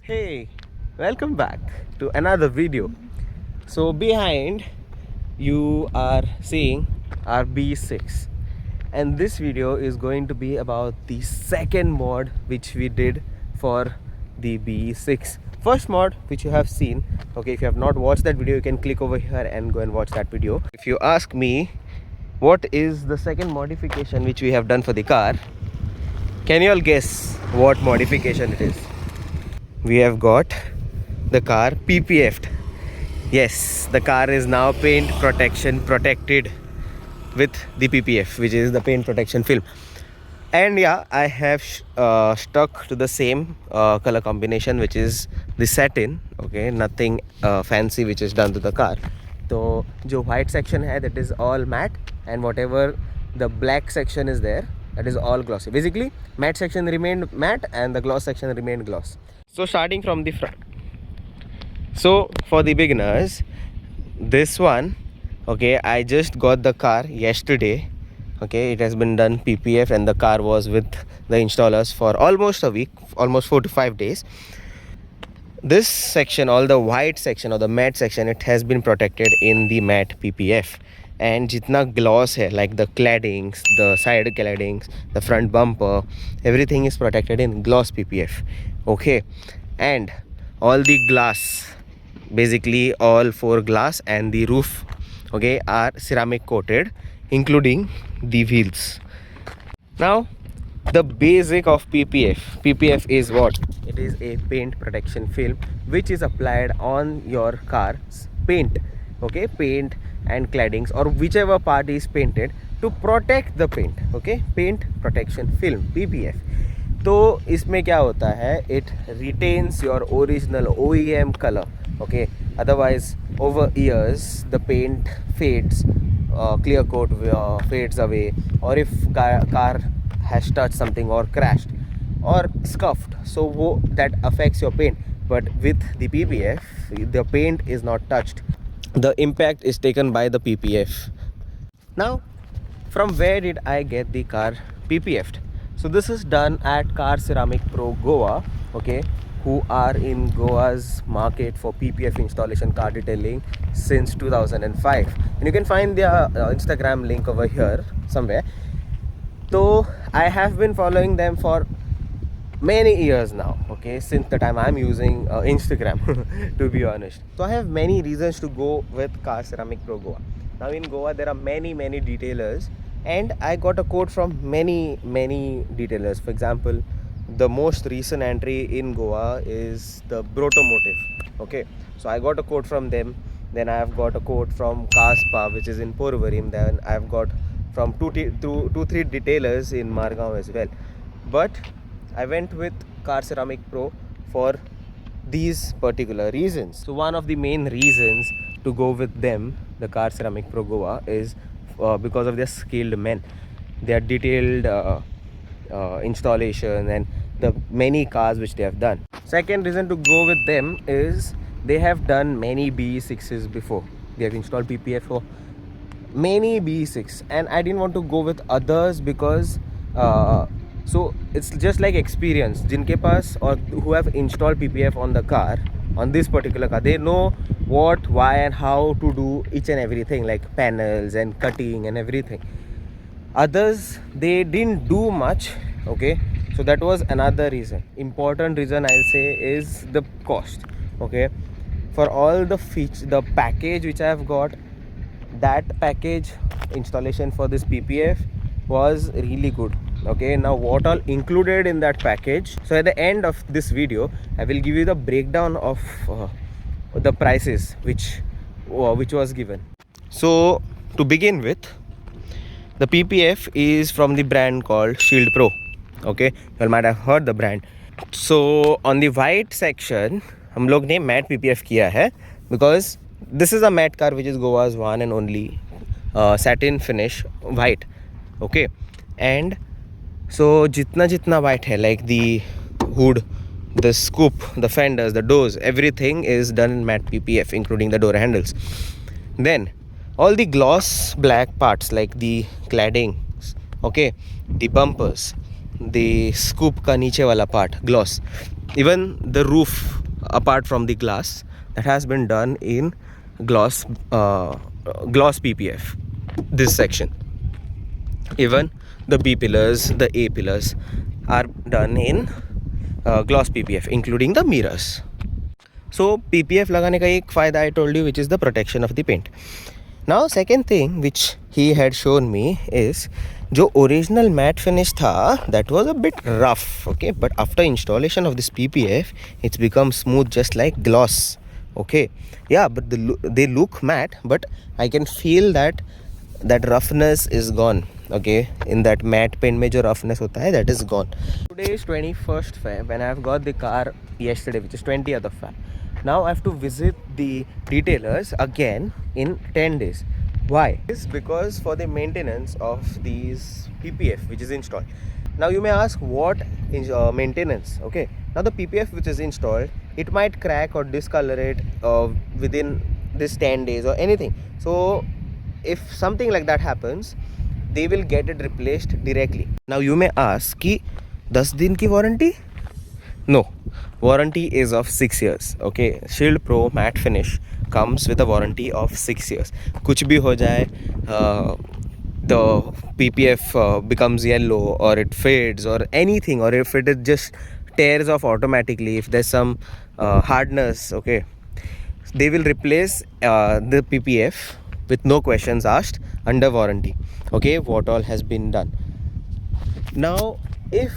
Hey, welcome back to another video. So behind you are seeing our B6, and this video is going to be about the second mod which we did for the B6. First mod which you have seen, okay, if you have not watched that video you can click over here and go and watch that video. If you ask me what is the second modification which we have done for the car, can you all guess what modification it is? We have got the car PPF'd. Yes, the car is now paint protection protected with the PPF, which is the paint protection film. And yeah, I have stuck to the same color combination, which is the satin. Okay, nothing fancy which is done to the car. So जो white section है, that is all matte, and whatever the black section is there, that is all glossy. Basically matte section remained matte and the gloss section remained gloss. So starting from the front, so for the beginners, this one, okay, I just got the car yesterday. Okay, it has been done PPF and the car was with the installers for almost a week, almost 4 to 5 days. This section, all the white section or the matte section, it has been protected in the matte PPF. And jitna gloss hai, like the claddings, the side claddings, the front bumper, everything is protected in gloss PPF. Okay, and all the glass, basically all 4 glass and the roof, okay, are ceramic coated, including the wheels. Now the basic of PPF is what? It is a paint protection film which is applied on your car's paint, okay, paint and claddings or whichever part is painted to protect the paint. Okay, paint protection film, PPF. तो इसमें क्या होता है, it retains your original OEM color. Okay, otherwise over years the paint fades, clear coat fades away, or if car has touched something or crashed or scuffed, so that affects your paint. But with the PPF, the paint is not touched, the impact is taken by the PPF. Now, from where did I get the car PPF'd? So this is done at Car Ceramic Pro Goa, okay, who are in Goa's market for PPF installation car detailing since 2005, and you can find their Instagram link over here somewhere. So I have been following them for many years now, okay, since the time I'm using Instagram to be honest. So I have many reasons to go with Car Ceramic Pro Goa. Now in Goa there are many detailers, and I got a quote from many detailers. For example, the most recent entry in Goa is the Brotomotive, okay, so I got a quote from them. Then I have got a quote from Kaspa, which is in Porvorim. Then I have got from two three detailers in Margaon as well. But I went with Car Ceramic Pro for these particular reasons. So one of the main reasons to go with them, the Car Ceramic Pro Goa, is because of their skilled men, their detailed installation and the many cars which they have done. Second reason to go with them is they have done many B6s before. They have installed PPF for many B6, and I didn't want to go with others because so it's just like experience. Jinke paas or who have installed PPF on the car, on this particular car, they know what, why and how to do each and everything, like panels and cutting and everything. Others, they didn't do much, okay, so that was another reason. Important reason I'll say is the cost. Okay, for all the features, the package which I have got, that package installation for this PPF was really good. Okay, now what all included in that package? So at the end of this video I will give you the breakdown of the prices which was given. So to begin with, the PPF is from the brand called Shield Pro. Okay, you might have heard the brand. So on the white section हम लोग ने matte PPF किया है because this is a matte car which is Goa's one and only satin finish white. Okay, and so jitna white hai, like the hood, the scoop, the fenders, the doors, everything is done in matte PPF, including the door handles. Then all the gloss black parts like the claddings, okay, the bumpers, the scoop ka niche wala part gloss, even the roof apart from the glass, that has been done in gloss gloss PPF. This section, even the B pillars, the A pillars are done in gloss PPF, including the mirrors. So PPF लगाने का एक फायदा I told you, which is the protection of the paint. Now second thing which he had shown me is जो original matte finish था, that was a bit rough, okay, but after installation of this PPF it's become smooth just like gloss, okay. Yeah, but they look matte, but I can feel that roughness is gone, okay. In that matte paint में जो roughness होता है, that is gone. Today is 21st Feb and I have got the car yesterday, which is 20th of Feb. Now I have to visit the retailers again in 10 days. Why? It's because for the maintenance of these PPF which is installed. Now you may ask what is maintenance, okay. Now the PPF which is installed, it might crack or discolorate within this 10 days or anything. So if something like that happens, they will get it replaced directly. Now you may ask कि 10 दिन की warranty? No, warranty is of 6 years, okay. Shield Pro matte finish comes with a warranty of 6 years. कुछ भी हो जाए, the PPF becomes yellow or it fades or anything, or if it just tears off automatically, if there's some hardness, okay, they will replace the PPF with no questions asked under warranty, okay, what all has been done. Now if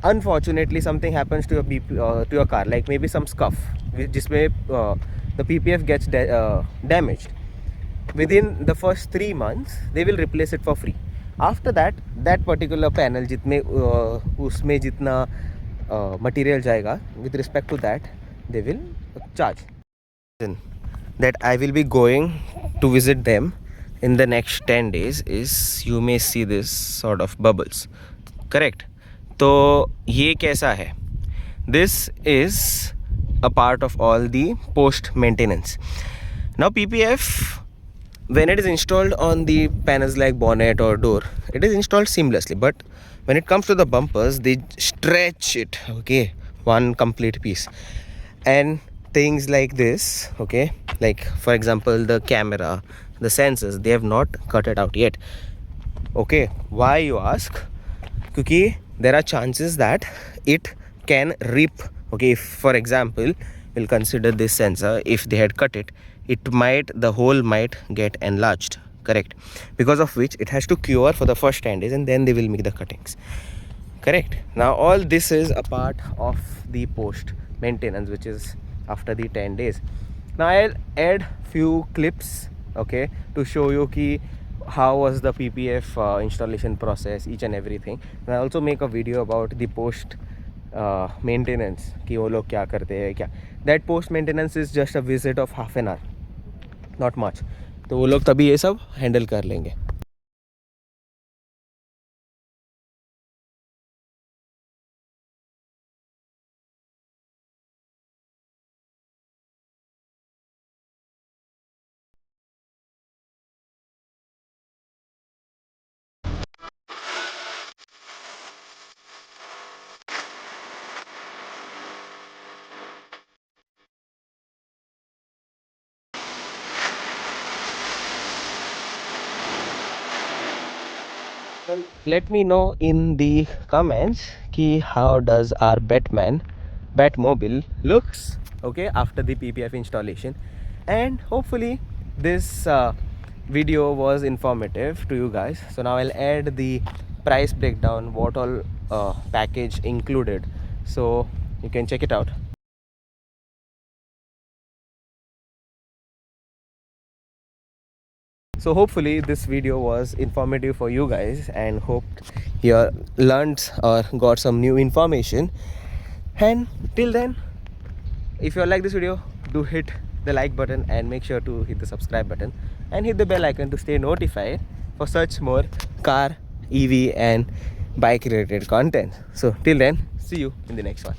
unfortunately something happens to your car, like maybe some scuff जिसमें the PPF gets damaged, within the first 3 months they will replace it for free. After that, that particular panel जितने उसमें जितना material जाएगा, with respect to that they will charge. That I will be going to visit them in the next 10 days is, you may see this sort of bubbles, correct. तो ये कैसा है? This is a part of all the post maintenance. Now PPF, when it is installed on the panels like bonnet or door, it is installed seamlessly, but when it comes to the bumpers, they stretch it, okay, one complete piece. And things like this, okay, like for example the camera, the sensors, they have not cut it out yet, okay. Why, you ask? Because there are chances that it can rip, okay. If for example we'll consider this sensor, if they had cut it, the hole might get enlarged, correct, because of which it has to cure for the first 10 days and then they will make the cuttings, correct. Now all this is a part of the post maintenance, which is after the 10 days. Now I'll add few clips, okay, to show you ki how was the PPF installation process, each and everything. And I also make a video about the post maintenance कि वो लोग क्या करते हैं क्या. That post maintenance is just a visit of half an hour, not much. तो वो लोग तभी ये सब handle कर लेंगे. Let me know in the comments ki how does our Batmobile looks, okay, after the PPF installation. And hopefully this video was informative to you guys. So now I'll add the price breakdown, what all package included, so you can check it out. So hopefully this video was informative for you guys, and hope you learned or got some new information. And till then, if you like this video, do hit the like button and make sure to hit the subscribe button and hit the bell icon to stay notified for such more car, EV and bike related content. So till then, see you in the next one.